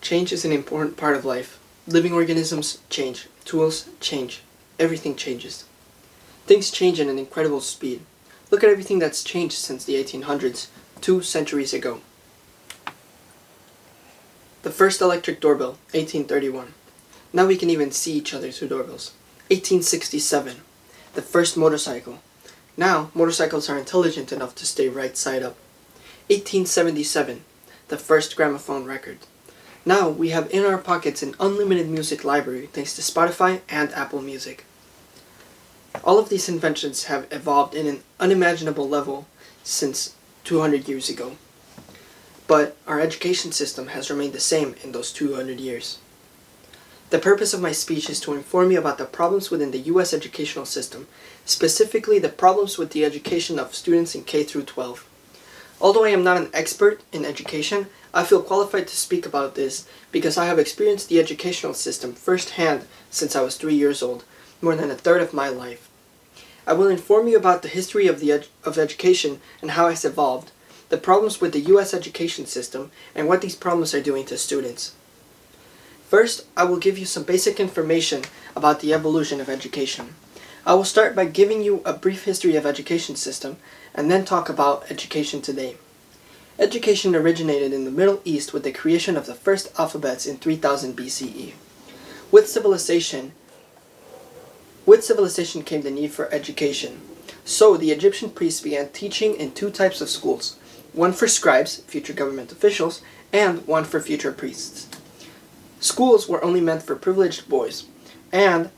Change is an important part of life. Living organisms change. Tools change. Everything changes. Things change at an incredible speed. Look at everything that's changed since the 1800s, 2 centuries ago. The first electric doorbell, 1831. Now we can even see each other through doorbells. 1867. The first motorcycle. Now motorcycles are intelligent enough to stay right side up. 1877. The first gramophone record. Now we have in our pockets an unlimited music library thanks to Spotify and Apple Music. All of these inventions have evolved in an unimaginable level since 200 years ago. But our education system has remained the same in those 200 years. The purpose of my speech is to inform you about the problems within the U.S. educational system, specifically the problems with the education of students in K through 12. Although I am not an expert in education, I feel qualified to speak about this because I have experienced the educational system firsthand since I was 3 years old, more than a third of my life. I will inform you about the history of education and how it has evolved, the problems with the U.S. education system, and what these problems are doing to students. First, I will give you some basic information about the evolution of education. I will start by giving you a brief history of education system, and then talk about education today. Education originated in the Middle East with the creation of the first alphabets in 3000 BCE. With civilization came the need for education. So the Egyptian priests began teaching in 2 types of schools, one for scribes, future government officials, and one for future priests. Schools were only meant for privileged boys, and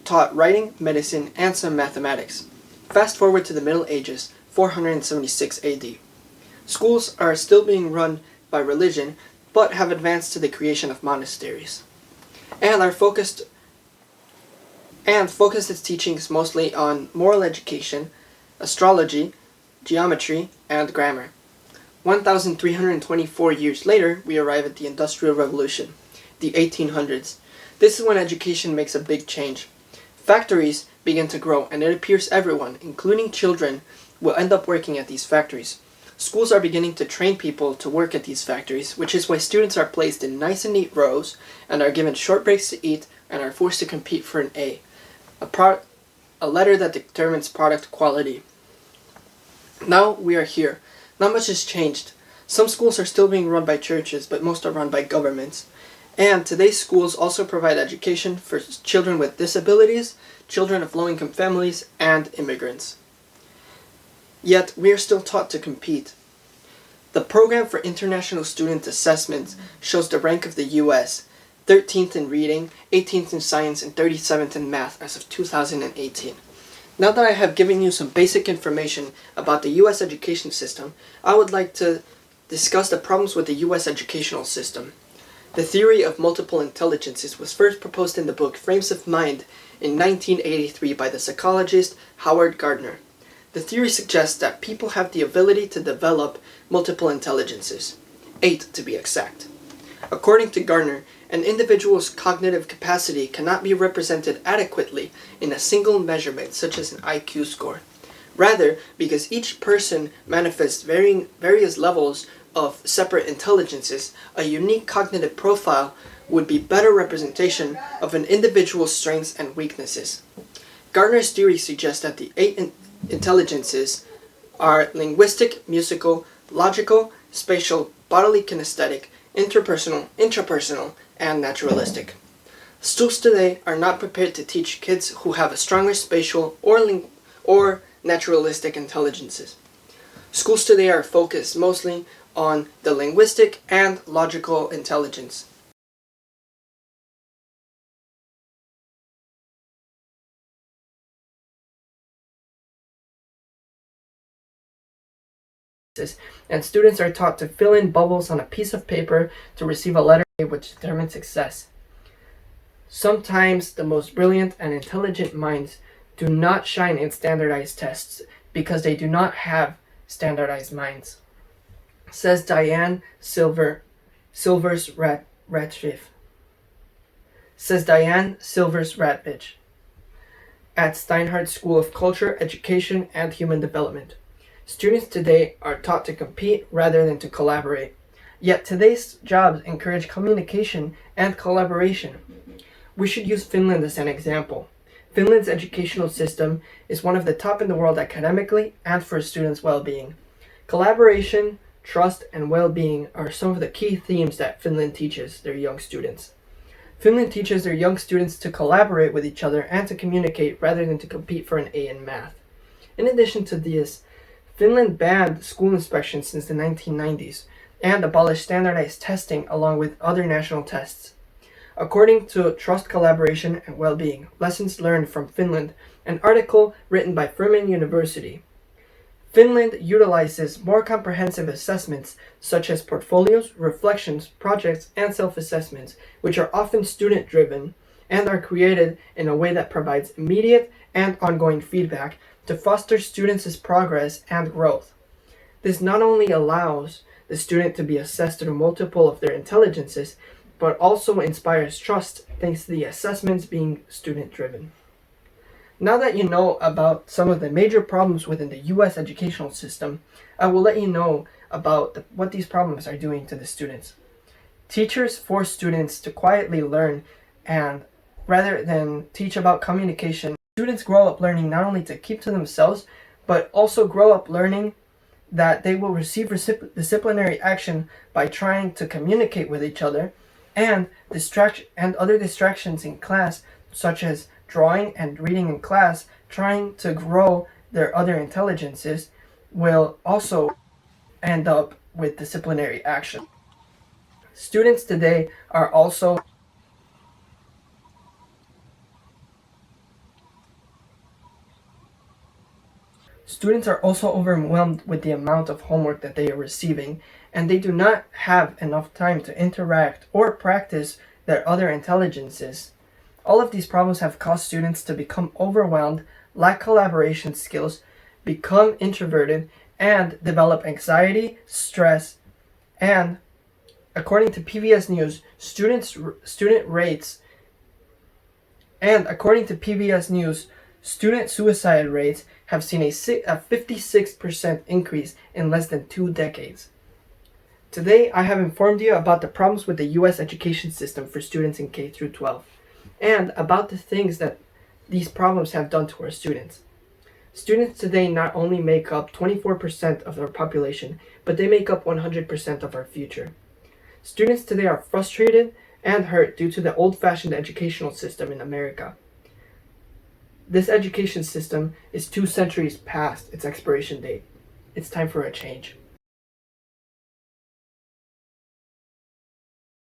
taught writing, medicine, and some mathematics. Fast forward to the Middle Ages, 476 AD. Schools are still being run by religion, but have advanced to the creation of monasteries, and focused its teachings mostly on moral education, astrology, geometry, and grammar. 1,324 years later, we arrive at the Industrial Revolution, the 1800s. This is when education makes a big change. Factories begin to grow, and it appears everyone, including children, will end up working at these factories. Schools are beginning to train people to work at these factories, which is why students are placed in nice and neat rows, and are given short breaks to eat, and are forced to compete for an A, a letter that determines product quality. Now we are here. Not much has changed. Some schools are still being run by churches, but most are run by governments. And today's schools also provide education for children with disabilities, children of low-income families, and immigrants. Yet, we are still taught to compete. The Program for International Student Assessment shows the rank of the U.S., 13th in reading, 18th in science, and 37th in math as of 2018. Now that I have given you some basic information about the U.S. education system, I would like to discuss the problems with the U.S. educational system. The theory of multiple intelligences was first proposed in the book Frames of Mind in 1983 by the psychologist Howard Gardner. The theory suggests that people have the ability to develop multiple intelligences, 8 to be exact. According to Gardner, an individual's cognitive capacity cannot be represented adequately in a single measurement such as an IQ score. Rather, because each person manifests various levels of separate intelligences, a unique cognitive profile would be better representation of an individual's strengths and weaknesses. Gardner's theory suggests that the 8 intelligences are linguistic, musical, logical, spatial, bodily kinesthetic, interpersonal, intrapersonal, and naturalistic. Schools today are not prepared to teach kids who have a stronger spatial or naturalistic intelligences. Schools today are focused mostly on the linguistic and logical intelligence. And students are taught to fill in bubbles on a piece of paper to receive a letter which determines success. Sometimes the most brilliant and intelligent minds do not shine in standardized tests because they do not have standardized minds, says Diane Silvers Ratcliffe. At Steinhardt School of Culture, Education, and Human Development. Students today are taught to compete rather than to collaborate. Yet today's jobs encourage communication and collaboration. We should use Finland as an example. Finland's educational system is one of the top in the world academically and for students' well-being. Collaboration, trust, and well-being are some of the key themes that Finland teaches their young students. Finland teaches their young students to collaborate with each other and to communicate rather than to compete for an A in math. In addition to this, Finland banned school inspections since the 1990s and abolished standardized testing along with other national tests. According to Trust, Collaboration, and Well-Being, Lessons Learned from Finland, an article written by Furman University, Finland utilizes more comprehensive assessments such as portfolios, reflections, projects, and self-assessments, which are often student-driven and are created in a way that provides immediate and ongoing feedback to foster students' progress and growth. This not only allows the student to be assessed through multiple of their intelligences, but also inspires trust thanks to the assessments being student-driven. Now that you know about some of the major problems within the U.S. educational system, I will let you know about what these problems are doing to the students. Teachers force students to quietly learn, and rather than teach about communication, students grow up learning not only to keep to themselves, but also grow up learning that they will receive disciplinary action by trying to communicate with each other, and other distractions in class, such as drawing and reading in class, trying to grow their other intelligences, will also end up with disciplinary action. Students today are also Students are also overwhelmed with the amount of homework that they are receiving, and they do not have enough time to interact or practice their other intelligences. All of these problems have caused students to become overwhelmed, lack collaboration skills, become introverted, and develop anxiety, stress, and according to PBS News, student suicide rates have seen a 56% increase in less than 2 decades. Today, I have informed you about the problems with the U.S. education system for students in K through 12, and about the things that these problems have done to our students. Students today not only make up 24% of our population, but they make up 100% of our future. Students today are frustrated and hurt due to the old-fashioned educational system in America. This education system is 2 centuries past its expiration date. It's time for a change.